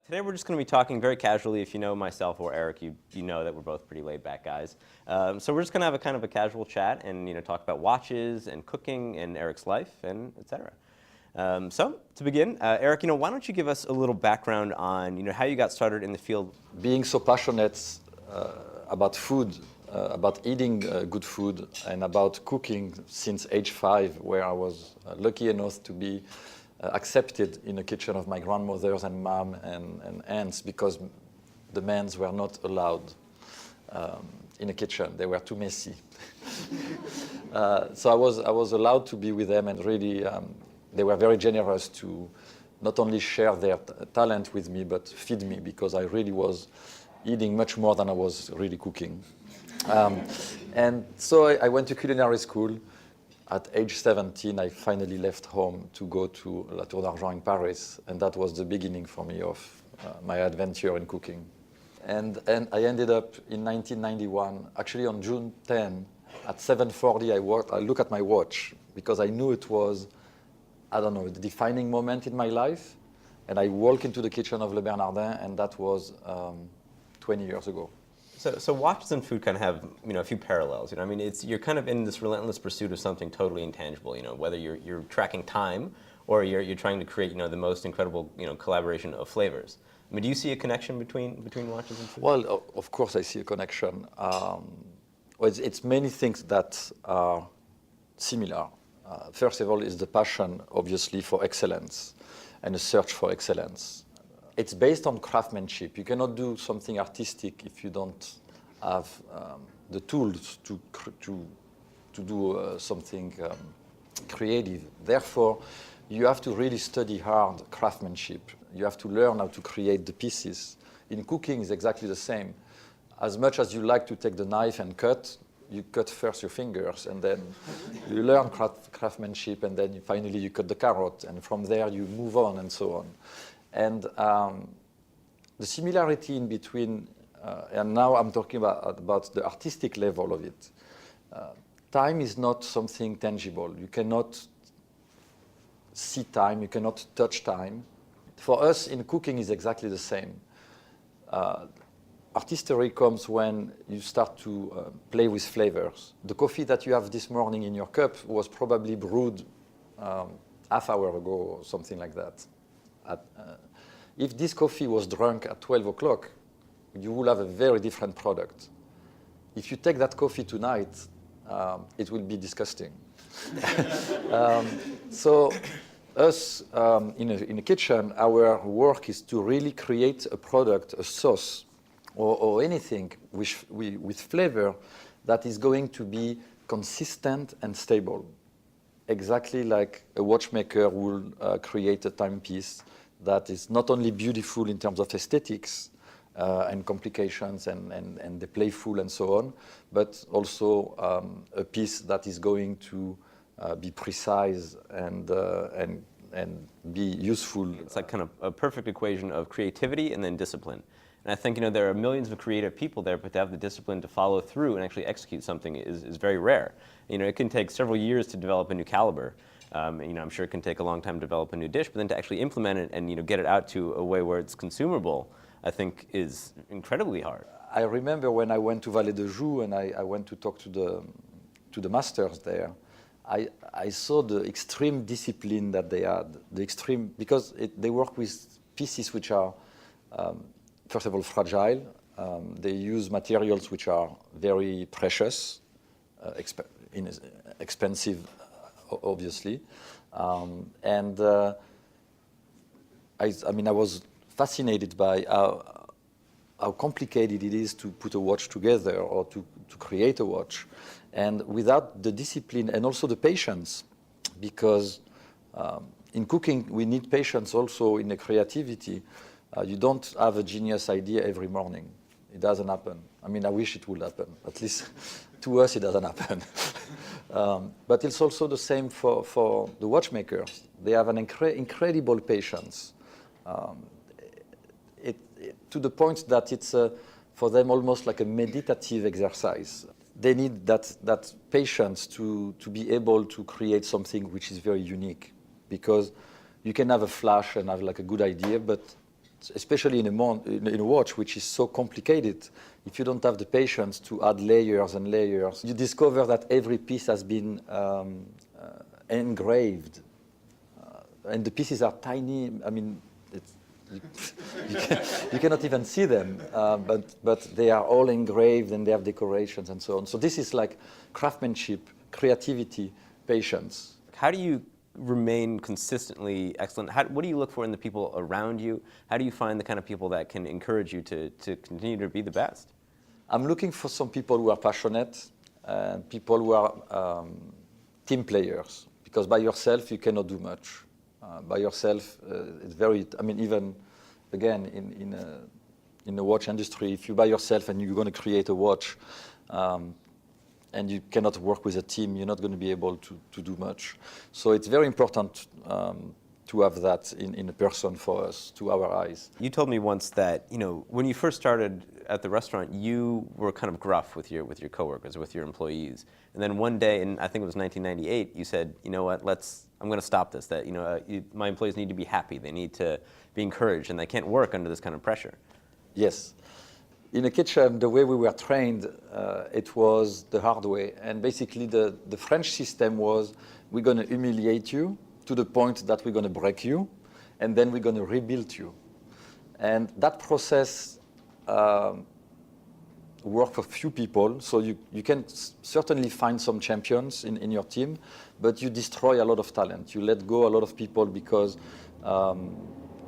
Today we're just going to be talking very casually. If you know myself or Eric, you know that we're both pretty laid-back guys. So we're just going to have a kind of a casual chat and talk about watches and cooking and Eric's life and etc. So to begin, Eric, why don't you give us a little background on how you got started in the field? Being so passionate about food, about eating good food, and about cooking since age 5, where I was lucky enough to be accepted in the kitchen of my grandmothers and mom and aunts, because the men were not allowed in the kitchen. They were too messy. So I was allowed to be with them, and really they were very generous to not only share their talent with me, but feed me, because I really was eating much more than I was really cooking. And so I went to culinary school. At age 17, I finally left home to go to La Tour d'Argent in Paris, and that was the beginning for me of my adventure in cooking. And I ended up in 1991, actually on June 10, at 7:40, I look at my watch, because I knew it was, I don't know, the defining moment in my life. And I walk into the kitchen of Le Bernardin, and that was 20 years ago. So watches and food kind of have a few parallels. You're kind of in this relentless pursuit of something totally intangible. Whether you're tracking time or you're trying to create the most incredible collaboration of flavors. Do you see a connection between watches and food? Well, of course I see a connection. Well, it's many things that are similar. First of all is the passion, obviously, for excellence and a search for excellence. It's based on craftsmanship. You cannot do something artistic if you don't have the tools to do something creative. Therefore, you have to really study hard craftsmanship. You have to learn how to create the pieces. In cooking, it's exactly the same. As much as you like to take the knife and cut, you cut first your fingers, and then you learn craftsmanship, and then finally you cut the carrot, and from there you move on, and so on. And the similarity in between, and now I'm talking about the artistic level of it. Time is not something tangible. You cannot see time, you cannot touch time. For us in cooking is exactly the same. Artistry comes when you start to play with flavors. The coffee that you have this morning in your cup was probably brewed half hour ago or something like that. If this coffee was drunk at 12 o'clock, you will have a very different product. If you take that coffee tonight, it will be disgusting. So us in the kitchen, our work is to really create a product, a sauce, or anything with flavor that is going to be consistent and stable. Exactly like a watchmaker will create a timepiece that is not only beautiful in terms of aesthetics and complications and the playful and so on, but also a piece that is going to be precise and be useful. It's like kind of a perfect equation of creativity and then discipline. And I think there are millions of creative people there, but to have the discipline to follow through and actually execute something is very rare. It can take several years to develop a new caliber. I'm sure it can take a long time to develop a new dish, but then to actually implement it and get it out to a way where it's consumable, I think is incredibly hard. I remember when I went to Vallée de Joux and I went to talk to the masters there. I saw the extreme discipline that they had, because they work with pieces which are, first of all, fragile. They use materials which are very precious, expensive, obviously. I was fascinated by how complicated it is to put a watch together or to create a watch. And without the discipline and also the patience, because in cooking we need patience also in the creativity. You don't have a genius idea every morning. It doesn't happen. I wish it would happen. At least to us it doesn't happen. But it's also the same for the watchmakers. They have an incredible patience. To the point that it's for them almost like a meditative exercise. They need that patience to be able to create something which is very unique, because you can have a flash and have like a good idea, but especially in a watch which is so complicated. If you don't have the patience to add layers and layers, you discover that every piece has been engraved, and the pieces are tiny. I mean, you cannot even see them, but they are all engraved and they have decorations and so on. So this is like craftsmanship, creativity, patience. How do you remain consistently excellent? What do you look for in the people around you? How do you find the kind of people that can encourage you to continue to be the best? I'm looking for some people who are passionate, people who are team players, because by yourself you cannot do much. By yourself, it's very, I mean, even, again, in the watch industry, if you by yourself and you're going to create a watch, and you cannot work with a team, you're not going to be able to do much. So it's very important to have that in a person for us, to our eyes. You told me once that, you know, when you first started at the restaurant, you were kind of gruff with your coworkers, with your employees. And then one day, and I think it was 1998, you said, you know what, I'm going to stop this. That, you know, my employees need to be happy. They need to be encouraged, and they can't work under this kind of pressure. Yes. In a kitchen, the way we were trained, it was the hard way. And basically, the French system was, we're going to humiliate you to the point that we're going to break you, and then we're going to rebuild you. And that process worked for few people. So you can certainly find some champions in your team, but you destroy a lot of talent. You let go a lot of people because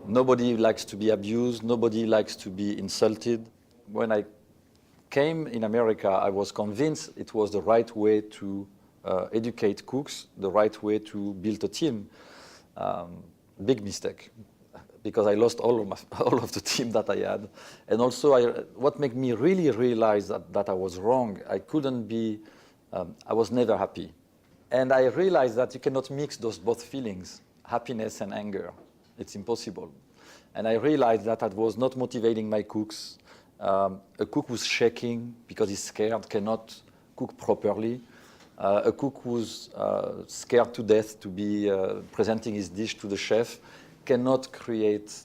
nobody likes to be abused, nobody likes to be insulted. When I came in America, I was convinced it was the right way to educate cooks, the right way to build a team. Big mistake, because I lost all of the team that I had. And also, what made me really realize that I was wrong, I was never happy. And I realized that you cannot mix those both feelings, happiness and anger. It's impossible. And I realized that I was not motivating my cooks. A cook who's shaking because he's scared cannot cook properly. A cook who's scared to death to be presenting his dish to the chef cannot create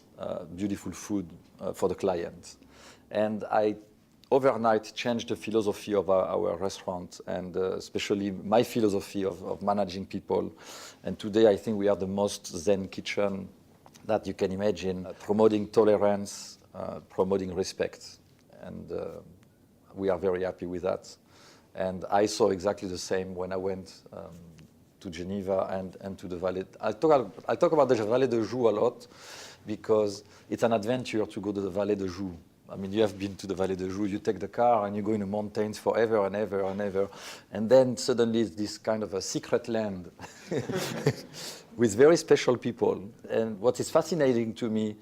beautiful food for the client. And I overnight changed the philosophy of our restaurant, and especially my philosophy of managing people. And today I think we are the most Zen kitchen that you can imagine, promoting tolerance, promoting respect. And we are very happy with that. And I saw exactly the same when I went to Geneva and to the Vallée. I talk about the Vallée de Joux a lot because it's an adventure to go to the Vallée de Joux. I mean, you have been to the Vallée de Joux, you take the car and you go in the mountains forever and ever and ever. And then suddenly it's this kind of a secret land with very special people. And what is fascinating to me,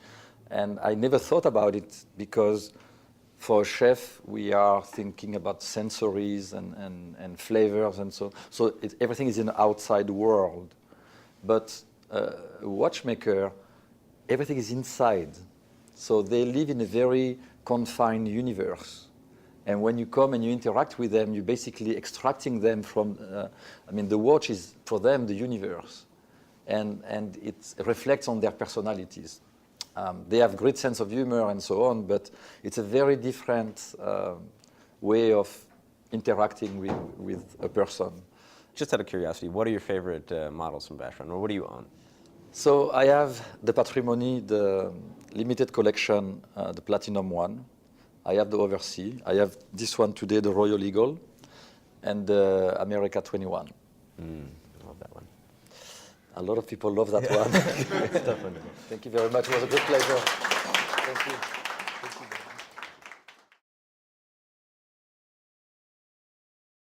and I never thought about it, because for a chef, we are thinking about sensories and flavors and so everything is in the outside world. But a watchmaker, everything is inside. So they live in a very confined universe. And when you come and you interact with them, you're basically extracting them from, the watch is for them the universe. And it reflects on their personalities. They have great sense of humor and so on, but it's a very different way of interacting with a person. Just out of curiosity, what are your favorite models from Vacheron, or what do you own? So I have the Patrimony, the limited collection, the Platinum one. I have the Oversea. I have this one today, the Royal Eagle, and the America 21. I love that one. A lot of people love that one. Thank you very much. It was a great pleasure. Thank you. Thank you.